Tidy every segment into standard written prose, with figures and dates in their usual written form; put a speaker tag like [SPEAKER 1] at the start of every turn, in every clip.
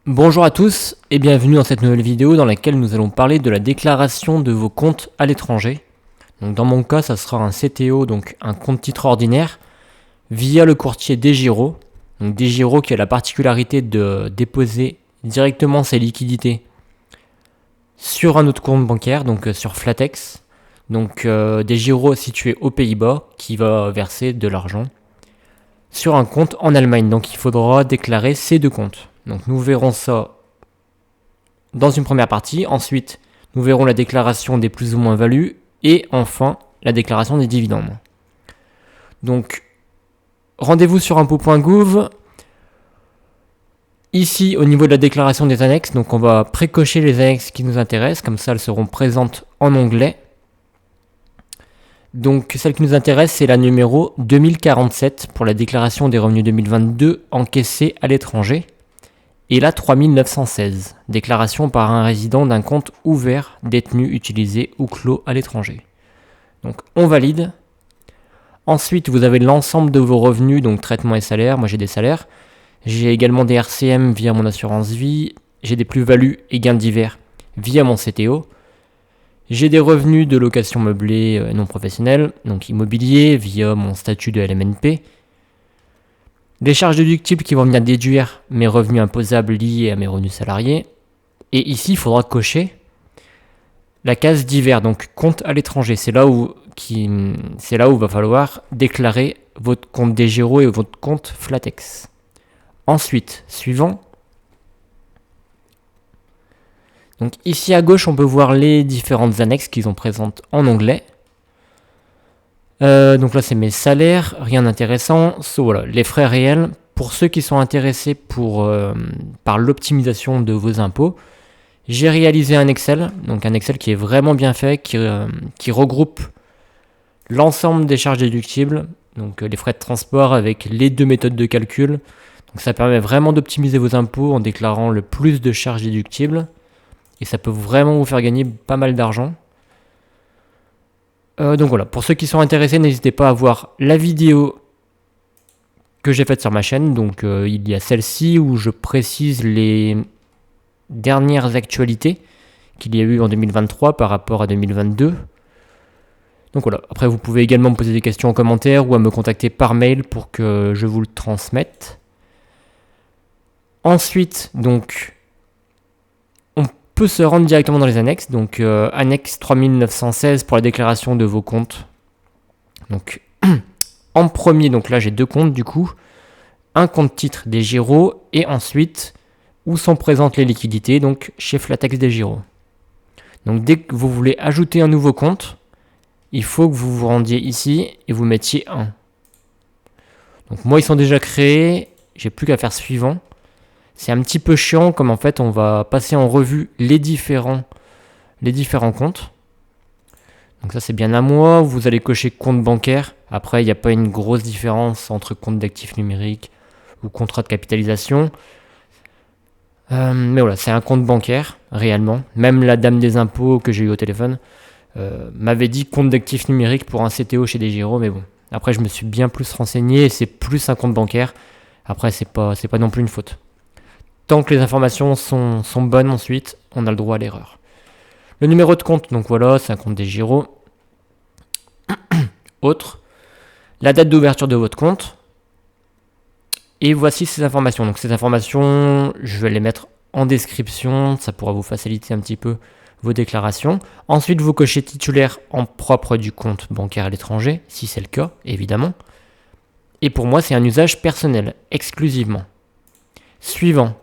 [SPEAKER 1] Bonjour à tous et bienvenue dans cette nouvelle vidéo dans laquelle nous allons parler de la déclaration de vos comptes à l'étranger. Donc dans mon cas, ça sera un CTO, donc un compte titre ordinaire, via le courtier DEGIRO. Donc DEGIRO qui a la particularité de déposer directement ses liquidités sur un autre compte bancaire, donc sur Flatex. Donc DEGIRO situé aux Pays-Bas qui va verser de l'argent sur un compte en Allemagne. Donc il faudra déclarer ces deux comptes. Donc nous verrons ça dans une première partie. Ensuite, nous verrons la déclaration des plus ou moins values. Et enfin, la déclaration des dividendes. Donc, rendez-vous sur impôt.gouv. Ici, au niveau de la déclaration des annexes, donc on va précocher les annexes qui nous intéressent. Comme ça, elles seront présentes en onglet. Donc, celle qui nous intéresse, c'est la numéro 2047 pour la déclaration des revenus 2022 encaissés à l'étranger. Et la 3916, déclaration par un résident d'un compte ouvert, détenu, utilisé ou clos à l'étranger. Donc on valide. Ensuite, vous avez l'ensemble de vos revenus, donc traitement et salaires. Moi j'ai des salaires. J'ai également des RCM via mon assurance vie. J'ai des plus-values et gains divers via mon CTO. J'ai des revenus de location meublée non professionnelle, donc immobilier, via mon statut de LMNP. Des charges déductibles qui vont venir déduire mes revenus imposables liés à mes revenus salariés. Et ici, il faudra cocher la case divers, donc compte à l'étranger. C'est là où il va falloir déclarer votre compte DEGIRO et votre compte Flatex. Ensuite, suivant. Donc ici à gauche, on peut voir les différentes annexes qui sont présentes en onglet. Donc là, c'est mes salaires, rien d'intéressant. Voilà, les frais réels. Pour ceux qui sont intéressés par l'optimisation de vos impôts, j'ai réalisé un Excel, donc un Excel qui est vraiment bien fait, qui regroupe l'ensemble des charges déductibles, donc les frais de transport avec les deux méthodes de calcul. Donc ça permet vraiment d'optimiser vos impôts en déclarant le plus de charges déductibles, et ça peut vraiment vous faire gagner pas mal d'argent. Donc voilà, pour ceux qui sont intéressés, n'hésitez pas à voir la vidéo que j'ai faite sur ma chaîne. Donc il y a celle-ci où je précise les dernières actualités qu'il y a eu en 2023 par rapport à 2022. Donc voilà, après vous pouvez également me poser des questions en commentaire ou à me contacter par mail pour que je vous le transmette. Ensuite, donc, peut se rendre directement dans les annexes. Donc annexe 3916 pour la déclaration de vos comptes. Donc en premier, donc là j'ai deux comptes du coup. Un compte titre DEGIRO et ensuite où sont présentes les liquidités, donc chez Flatex DEGIRO. Donc dès que vous voulez ajouter un nouveau compte, il faut que vous vous rendiez ici et vous mettiez 1. Donc moi ils sont déjà créés, j'ai plus qu'à faire suivant. C'est un petit peu chiant comme en fait on va passer en revue les différents comptes. Donc ça c'est bien à moi. Vous allez cocher compte bancaire. Après il n'y a pas une grosse différence entre compte d'actifs numériques ou contrat de capitalisation. Mais voilà, c'est un compte bancaire réellement. Même la dame des impôts que j'ai eu au téléphone m'avait dit compte d'actifs numériques pour un CTO chez DEGIRO. Mais bon, après je me suis bien plus renseigné et c'est plus un compte bancaire. Après c'est pas non plus une faute. Tant que les informations sont bonnes ensuite, on a le droit à l'erreur. Le numéro de compte, donc voilà, c'est un compte DEGIRO. Autre. La date d'ouverture de votre compte. Et voici ces informations. Donc ces informations, je vais les mettre en description. Ça pourra vous faciliter un petit peu vos déclarations. Ensuite, vous cochez titulaire en propre du compte bancaire à l'étranger, si c'est le cas, évidemment. Et pour moi, c'est un usage personnel, exclusivement. Suivant.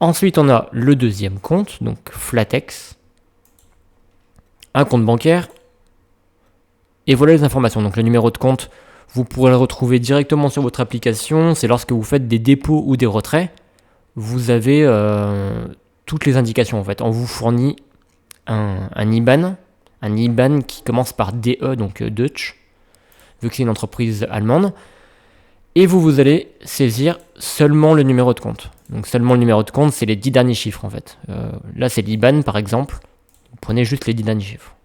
[SPEAKER 1] Ensuite, on a le deuxième compte, donc Flatex, un compte bancaire, et voilà les informations. Donc le numéro de compte, vous pourrez le retrouver directement sur votre application. C'est lorsque vous faites des dépôts ou des retraits, vous avez toutes les indications en fait. On vous fournit un IBAN qui commence par DE, donc Deutsch, vu que c'est une entreprise allemande. Et vous allez saisir seulement le numéro de compte. Donc seulement le numéro de compte, c'est les 10 derniers chiffres en fait. Là c'est l'IBAN par exemple. Vous prenez juste les 10 derniers chiffres.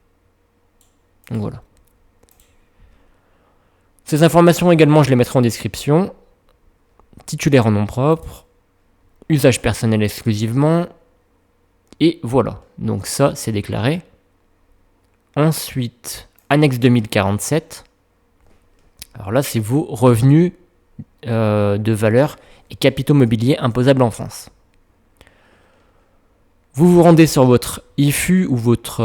[SPEAKER 1] Donc voilà. Ces informations également, je les mettrai en description. Titulaire en nom propre. usage personnel exclusivement. Et voilà, donc ça c'est déclaré. Ensuite, annexe 2047. Alors là, c'est vos revenus de valeur et capitaux mobiliers imposables en France. Vous vous rendez sur votre IFU ou votre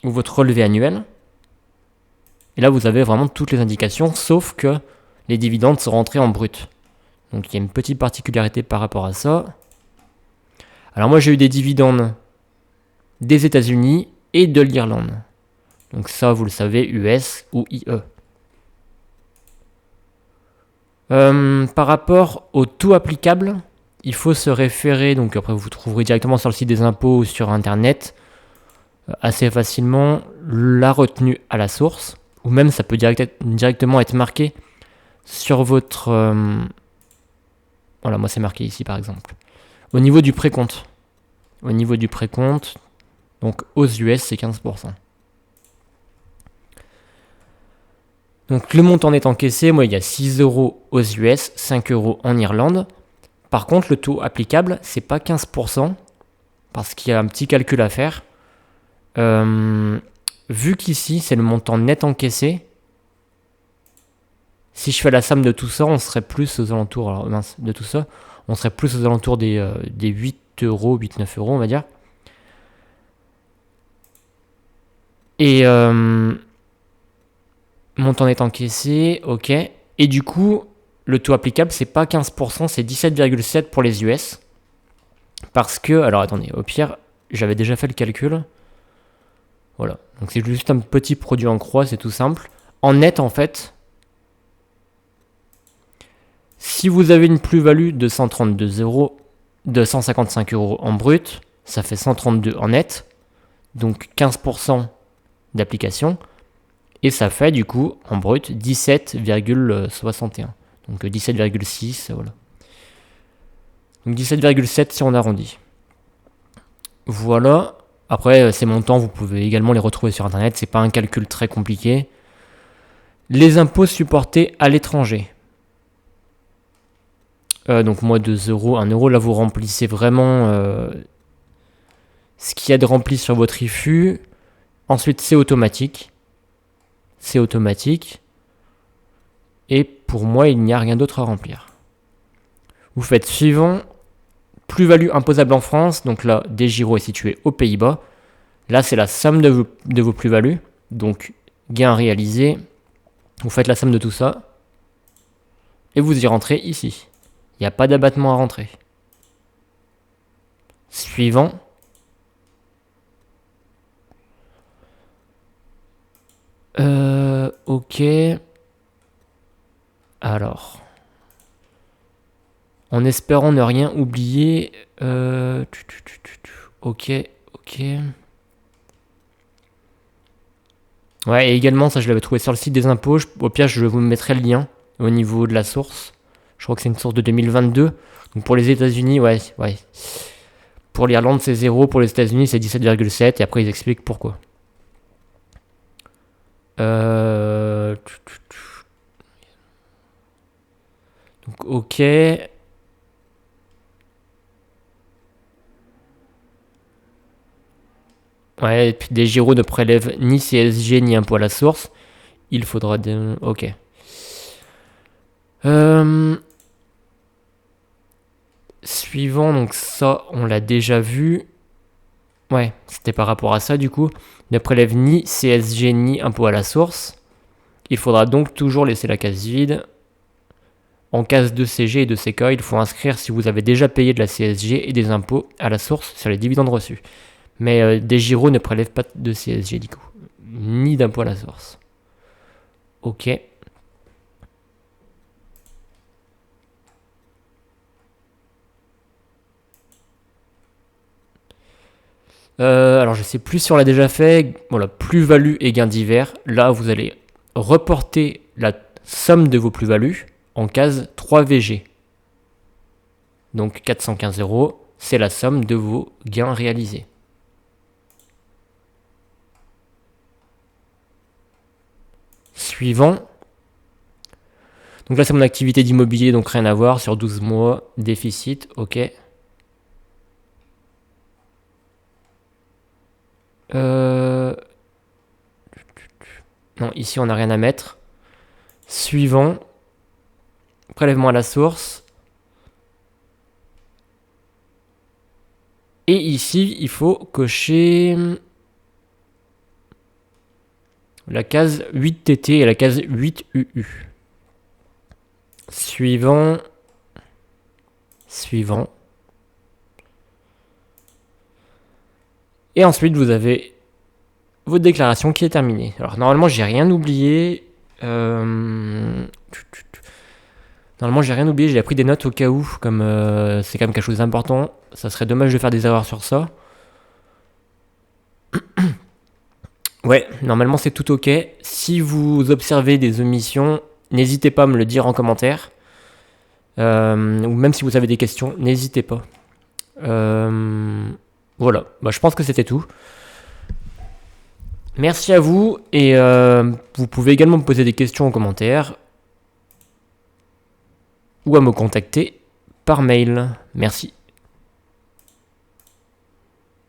[SPEAKER 1] relevé annuel. Et là, vous avez vraiment toutes les indications, sauf que les dividendes sont rentrés en brut. Donc il y a une petite particularité par rapport à ça. Alors moi, j'ai eu des dividendes des États-Unis et de l'Irlande. Donc ça, vous le savez, US ou IE. Par rapport au taux applicable, il faut se référer, donc après vous trouverez directement sur le site des impôts ou sur internet assez facilement la retenue à la source, ou même ça peut directement être marqué sur votre... voilà, moi c'est marqué ici par exemple. Au niveau du précompte. Donc aux US c'est 15%. Donc le montant net encaissé, moi il y a 6 euros aux US, 5 euros en Irlande. Par contre le taux applicable, c'est pas 15%, parce qu'il y a un petit calcul à faire. Vu qu'ici c'est le montant net encaissé, si je fais la somme de tout ça, on serait plus aux alentours, on serait plus aux alentours des 8 euros, 8-9 euros on va dire. Et montant net encaissé, ok. Et du coup, le taux applicable, c'est pas 15%, c'est 17,7% pour les US. Parce que, alors attendez, au pire, j'avais déjà fait le calcul. Voilà, donc c'est juste un petit produit en croix, c'est tout simple. En net, en fait, si vous avez une plus-value de 132 euros, de 155 euros en brut, ça fait 132 en net, donc 15% d'application, et ça fait du coup en brut 17,61. Donc 17,6, voilà. Donc 17,7 si on arrondit. Voilà. Après, ces montants, vous pouvez également les retrouver sur Internet. C'est pas un calcul très compliqué. Les impôts supportés à l'étranger. Donc moi 2 euros, 1 euro. Là, vous remplissez vraiment ce qu'il y a de rempli sur votre IFU. Ensuite, c'est automatique. Et pour moi, il n'y a rien d'autre à remplir. Vous faites suivant. Plus-value imposable en France. Donc là, DEGIRO est situé aux Pays-Bas. Là, c'est la somme de vos plus-values. Donc, gain réalisé. Vous faites la somme de tout ça. Et vous y rentrez ici. Il n'y a pas d'abattement à rentrer. Suivant. Ok. Alors. En espérant ne rien oublier. Ok. Ouais, et également, ça je l'avais trouvé sur le site des impôts. Au pire, je vous mettrai le lien au niveau de la source. Je crois que c'est une source de 2022. Donc pour les États-Unis, ouais. Pour l'Irlande, c'est 0. Pour les États-Unis, c'est 17,7. Et après, ils expliquent pourquoi. Donc, ok. Ouais, et puis DEGIRO ne prélève ni CSG ni impôt à la source. Il faudra... Ok. Suivant, donc ça, on l'a déjà vu. Ouais, c'était par rapport à ça, du coup. Ne prélève ni CSG ni impôt à la source. Il faudra donc toujours laisser la case vide. En case de CG et de CK, il faut inscrire si vous avez déjà payé de la CSG et des impôts à la source sur les dividendes reçus. Mais DEGIRO ne prélève pas de CSG, du coup. Ni d'impôt à la source. Ok. Alors je sais plus si on l'a déjà fait. Voilà, plus-value et gain divers. Là, vous allez reporter la somme de vos plus-values en case 3VG. Donc 415 euros, c'est la somme de vos gains réalisés. Suivant. Donc là, c'est mon activité d'immobilier, donc rien à voir. Sur 12 mois, déficit, ok. Non, ici, on n'a rien à mettre. Suivant. Prélèvement à la source. Et ici, il faut cocher la case 8TT et la case 8UU. Suivant. Et ensuite, vous avez votre déclaration qui est terminée. Alors, normalement, j'ai rien oublié. Normalement, j'ai rien oublié. J'ai pris des notes au cas où, comme c'est quand même quelque chose d'important. Ça serait dommage de faire des erreurs sur ça. Ouais, normalement, c'est tout ok. Si vous observez des omissions, n'hésitez pas à me le dire en commentaire. Ou même si vous avez des questions, n'hésitez pas. Voilà, je pense que c'était tout. Merci à vous et vous pouvez également me poser des questions en commentaire ou à me contacter par mail. Merci.